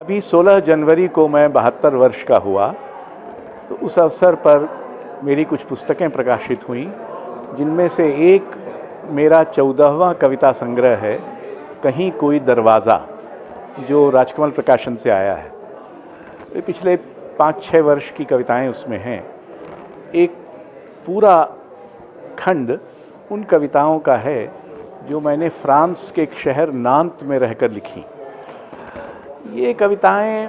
अभी 16 जनवरी को मैं 72 वर्ष का हुआ, तो उस अवसर पर मेरी कुछ पुस्तकें प्रकाशित हुईं, जिनमें से एक मेरा 14वां कविता संग्रह है, कहीं कोई दरवाज़ा, जो राजकमल प्रकाशन से आया है। पिछले 5-6 वर्ष की कविताएं उसमें हैं। एक पूरा खंड उन कविताओं का है जो मैंने फ्रांस के एक शहर नांत में रहकर लिखी। ये कविताएं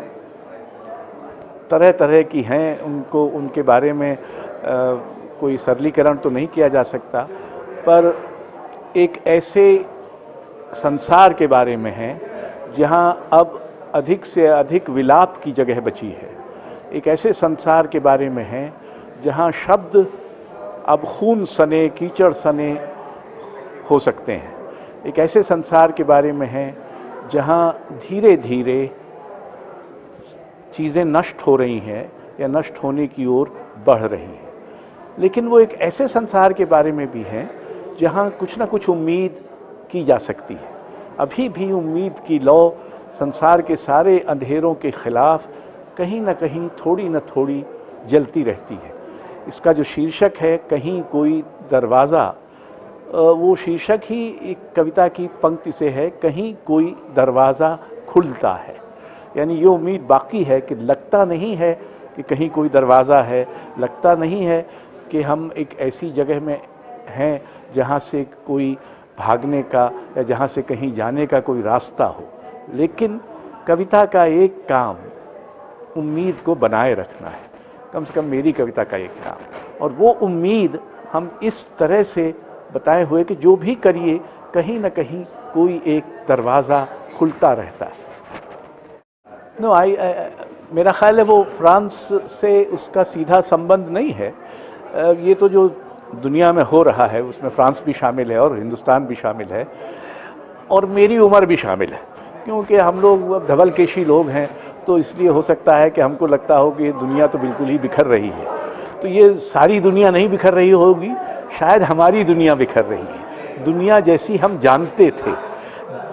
तरह तरह की हैं, उनके बारे में कोई सरलीकरण तो नहीं किया जा सकता, पर एक ऐसे संसार के बारे में है जहां अब अधिक से अधिक विलाप की जगह बची है। एक ऐसे संसार के बारे में है जहां शब्द अब खून सने, कीचड़ सने हो सकते हैं। एक ऐसे संसार के बारे में है जहां धीरे धीरे चीज़ें नष्ट हो रही हैं या नष्ट होने की ओर बढ़ रही हैं। लेकिन वो एक ऐसे संसार के बारे में भी है जहां कुछ ना कुछ उम्मीद की जा सकती है। अभी भी उम्मीद की लौ संसार के सारे अंधेरों के खिलाफ कहीं ना कहीं थोड़ी न थोड़ी जलती रहती है। इसका जो शीर्षक है, कहीं कोई दरवाज़ा, वो शीर्षक ही एक कविता की पंक्ति से है, कहीं कोई दरवाज़ा खुलता है। यानी ये उम्मीद बाकी है कि लगता नहीं है कि कहीं कोई दरवाज़ा है, लगता नहीं है कि हम एक ऐसी जगह में हैं जहाँ से कोई भागने का या जहाँ से कहीं जाने का कोई रास्ता हो। लेकिन कविता का एक काम उम्मीद को बनाए रखना है, कम से कम मेरी कविता का एक काम। और वो उम्मीद हम इस तरह से बताए हुए कि जो भी करिए कहीं ना कहीं कोई एक दरवाज़ा खुलता रहता है। मेरा ख्याल है वो फ्रांस से उसका सीधा संबंध नहीं है। ये तो जो दुनिया में हो रहा है उसमें फ्रांस भी शामिल है और हिंदुस्तान भी शामिल है और मेरी उम्र भी शामिल है, क्योंकि हम लोग अब धवलकेशी लोग हैं, तो इसलिए हो सकता है कि हमको लगता हो कि दुनिया तो बिल्कुल ही बिखर रही है। तो ये सारी दुनिया नहीं बिखर रही होगी, शायद हमारी दुनिया बिखर रही है। दुनिया जैसी हम जानते थे,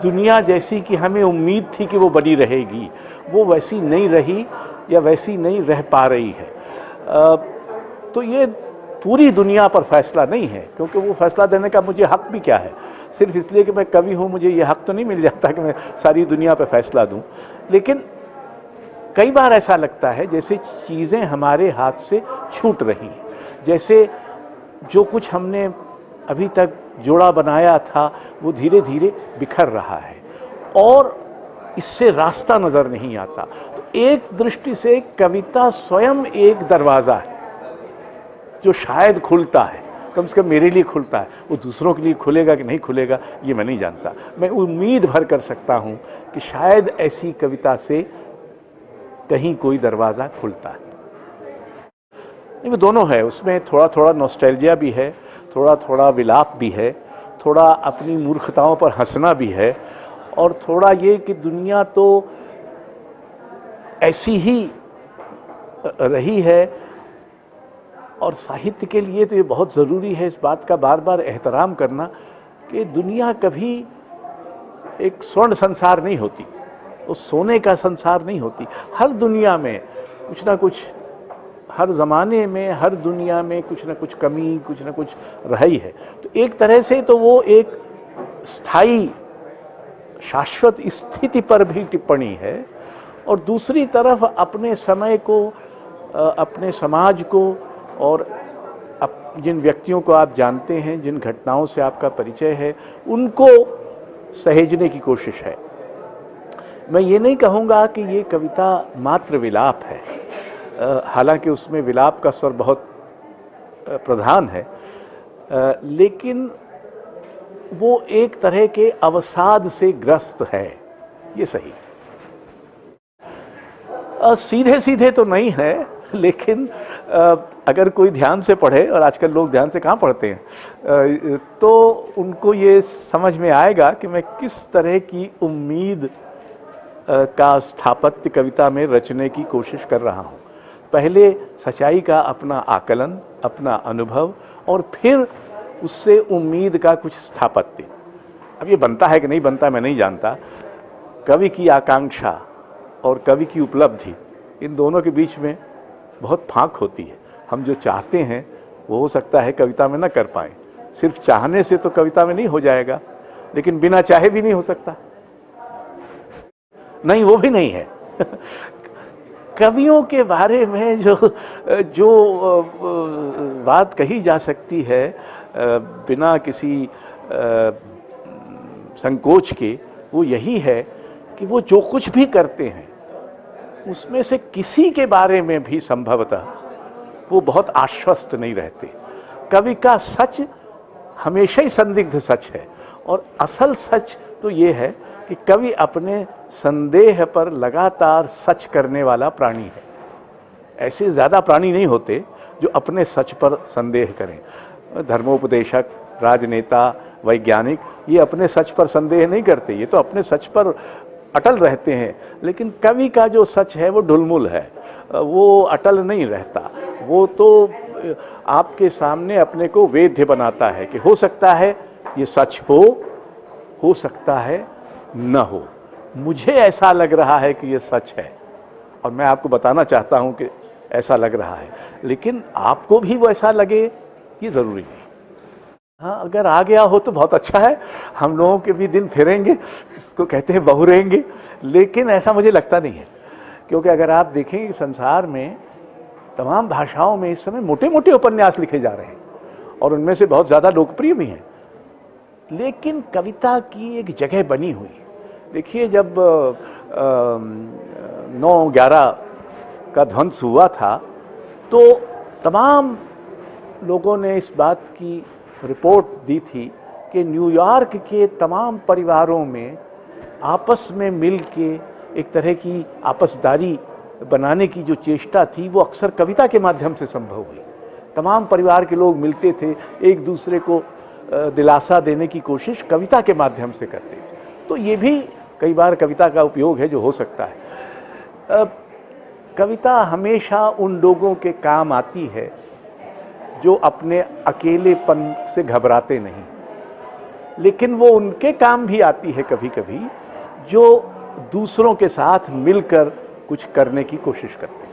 दुनिया जैसी कि हमें उम्मीद थी कि वो बनी रहेगी, वो वैसी नहीं रही या वैसी नहीं रह पा रही है। तो ये पूरी दुनिया पर फैसला नहीं है, क्योंकि वो फैसला देने का मुझे हक भी क्या है। सिर्फ इसलिए कि मैं कवि हूँ मुझे ये हक तो नहीं मिल जाता कि मैं सारी दुनिया पर फैसला दूँ। लेकिन कई बार ऐसा लगता है जैसे चीज़ें हमारे हाथ से छूट रही हैं, जैसे जो कुछ हमने अभी तक जोड़ा बनाया था वो धीरे धीरे बिखर रहा है और इससे रास्ता नज़र नहीं आता। तो एक दृष्टि से कविता स्वयं एक दरवाज़ा है जो शायद खुलता है, कम से कम मेरे लिए खुलता है। वो दूसरों के लिए खुलेगा कि नहीं खुलेगा ये मैं नहीं जानता। मैं उम्मीद भर कर सकता हूँ कि शायद ऐसी कविता से कहीं कोई दरवाज़ा खुलता है। वो दोनों है, उसमें थोड़ा थोड़ा नॉस्टैल्जिया भी है, थोड़ा थोड़ा विलाप भी है, थोड़ा अपनी मूर्खताओं पर हंसना भी है, और थोड़ा ये कि दुनिया तो ऐसी ही रही है। और साहित्य के लिए तो ये बहुत ज़रूरी है इस बात का बार बार एहतराम करना कि दुनिया कभी एक स्वर्ण संसार नहीं होती, वो सोने का संसार नहीं होती। हर दुनिया में कुछ ना कुछ, हर ज़माने में, हर दुनिया में कुछ ना कुछ कमी, कुछ ना कुछ रही है। तो एक तरह से तो वो एक स्थायी शाश्वत स्थिति पर भी टिप्पणी है, और दूसरी तरफ अपने समय को, अपने समाज को और जिन व्यक्तियों को आप जानते हैं, जिन घटनाओं से आपका परिचय है, उनको सहेजने की कोशिश है। मैं ये नहीं कहूँगा कि ये कविता मात्र विलाप है, हालांकि उसमें विलाप का स्वर बहुत प्रधान है, लेकिन वो एक तरह के अवसाद से ग्रस्त है, ये सही। सीधे सीधे तो नहीं है, लेकिन अगर कोई ध्यान से पढ़े, और आजकल लोग ध्यान से कहाँ पढ़ते हैं, तो उनको ये समझ में आएगा कि मैं किस तरह की उम्मीद का स्थापत्य कविता में रचने की कोशिश कर रहा हूँ। पहले सच्चाई का अपना आकलन, अपना अनुभव, और फिर उससे उम्मीद का कुछ स्थापत्य। अब ये बनता है कि नहीं बनता मैं नहीं जानता। कवि की आकांक्षा और कवि की उपलब्धि, इन दोनों के बीच में बहुत फाक होती है। हम जो चाहते हैं वो हो सकता है कविता में न कर पाए। सिर्फ चाहने से तो कविता में नहीं हो जाएगा, लेकिन बिना चाहे भी नहीं हो सकता। नहीं, वो भी नहीं है। कवियों के बारे में जो जो बात कही जा सकती है बिना किसी संकोच के, वो यही है कि वो जो कुछ भी करते हैं उसमें से किसी के बारे में भी संभवतः वो बहुत आश्वस्त नहीं रहते। कवि का सच हमेशा ही संदिग्ध सच है, और असल सच तो ये है कि कवि अपने संदेह पर लगातार सच करने वाला प्राणी है। ऐसे ज़्यादा प्राणी नहीं होते जो अपने सच पर संदेह करें। धर्मोपदेशक, राजनेता, वैज्ञानिक ये अपने सच पर संदेह नहीं करते, ये तो अपने सच पर अटल रहते हैं। लेकिन कवि का जो सच है वो ढुलमुल है, वो अटल नहीं रहता। वो तो आपके सामने अपने को वेद्य बनाता है कि हो सकता है ये सच हो सकता है न हो। मुझे ऐसा लग रहा है कि ये सच है और मैं आपको बताना चाहता हूं कि ऐसा लग रहा है, लेकिन आपको भी वो ऐसा लगे ये ज़रूरी नहीं। हाँ, अगर आ गया हो तो बहुत अच्छा है, हम लोगों के भी दिन फिरेंगे, इसको कहते हैं बहुरेंगे। लेकिन ऐसा मुझे लगता नहीं है, क्योंकि अगर आप देखें संसार में तमाम भाषाओं में इस समय मोटे मोटे उपन्यास लिखे जा रहे हैं और उनमें से बहुत ज़्यादा लोकप्रिय भी हैं, लेकिन कविता की एक जगह बनी हुई। देखिए, जब 9/11 का ध्वंस हुआ था तो तमाम लोगों ने इस बात की रिपोर्ट दी थी कि न्यूयॉर्क के तमाम परिवारों में आपस में मिल के एक तरह की आपसदारी बनाने की जो चेष्टा थी वो अक्सर कविता के माध्यम से संभव हुई। तमाम परिवार के लोग मिलते थे, एक दूसरे को दिलासा देने की कोशिश कविता के माध्यम से करते थे। तो ये भी कई बार कविता का उपयोग है जो हो सकता है। कविता हमेशा उन लोगों के काम आती है जो अपने अकेलेपन से घबराते नहीं, लेकिन वो उनके काम भी आती है कभी कभी जो दूसरों के साथ मिलकर कुछ करने की कोशिश करते हैं।